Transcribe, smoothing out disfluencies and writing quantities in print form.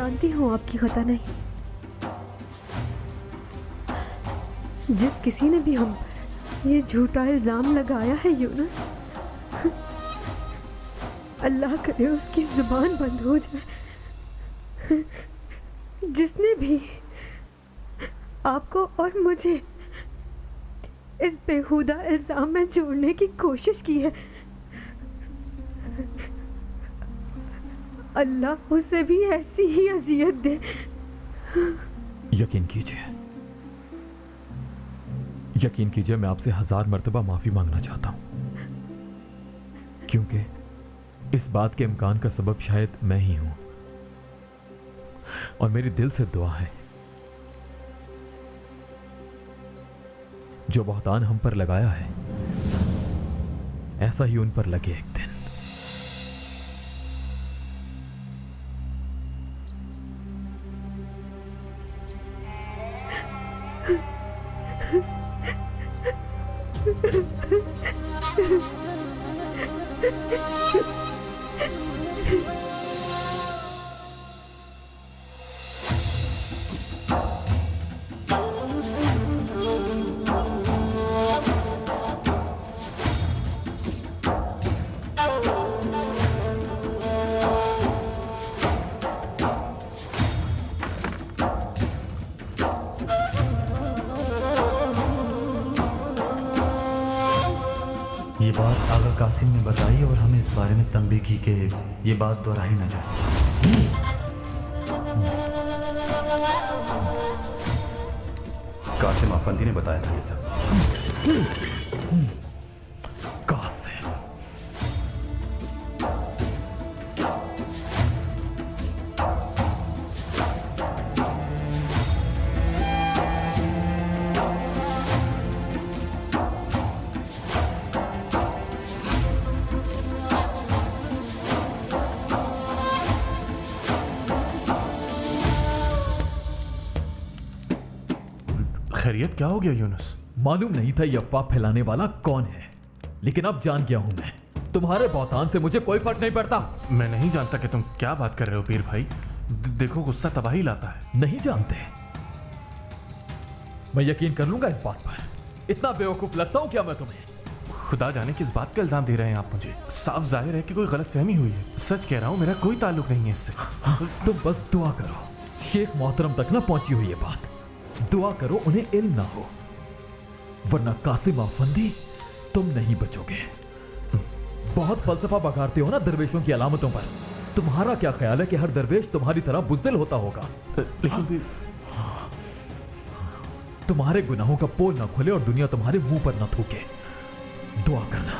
जानती हूँ आपकी खता नहीं। जिस किसी ने भी हम ये झूठा इल्जाम लगाया है यूनुस, अल्लाह करे उसकी जुबान बंद हो जाए। जिसने भी आपको और मुझे इस बेहुदा इल्जाम में जोड़ने की कोशिश की है, अल्लाह उसे भी ऐसी ही अजियत दे। यकीन कीजिए, मैं आपसे 1000 मर्तबा माफी मांगना चाहता हूं, क्योंकि इस बात के इम्कान का सबब शायद मैं ही हूं। और मेरी दिल से दुआ है, जो बहतान हम पर लगाया है ऐसा ही उन पर लगे एक दिन। ये बात आगा कासिम ने बताई और हमें इस बारे में तंबीह की कि ये बात दोहराई न जाए। कासिम अफंदी ने बताया था ये सब। कासिम, खैरियत क्या हो गया यूनुस? मालूम नहीं था ये अफवाह फैलाने वाला कौन है, लेकिन अब जान गया हूं मैं। तुम्हारे बहतान से मुझे कोई फर्क नहीं पड़ता। मैं नहीं जानता कि तुम क्या बात कर रहे हो पीर भाई। देखो गुस्सा तबाही लाता है। नहीं जानते? मैं यकीन कर लूंगा इस बात पर। इतना बेवकूफ लगता हूं क्या मैं तुम्हें? खुदा जाने किस बात का इल्जाम दे रहे हैं आप मुझे। साफ जाहिर है कि कोई गलत फहमी हुई है। सच कह रहा हूं, मेरा कोई ताल्लुक नहीं है इससे। तुम बस दुआ करो शेख मोहतरम तक ना पहुंची हुई ये बात। दुआ करो उन्हें इल्म ना हो, वरना कासिम अफंदी तुम नहीं बचोगे। बहुत फलसफा बघाड़ते हो ना दरवेशों की अलामतों पर। तुम्हारा क्या ख्याल है कि हर दरवेश तुम्हारी तरह बुज़दिल होता होगा? लेकिन भी तुम्हारे गुनाहों का पोल ना खुले और दुनिया तुम्हारे मुंह पर ना थूके। दुआ करना।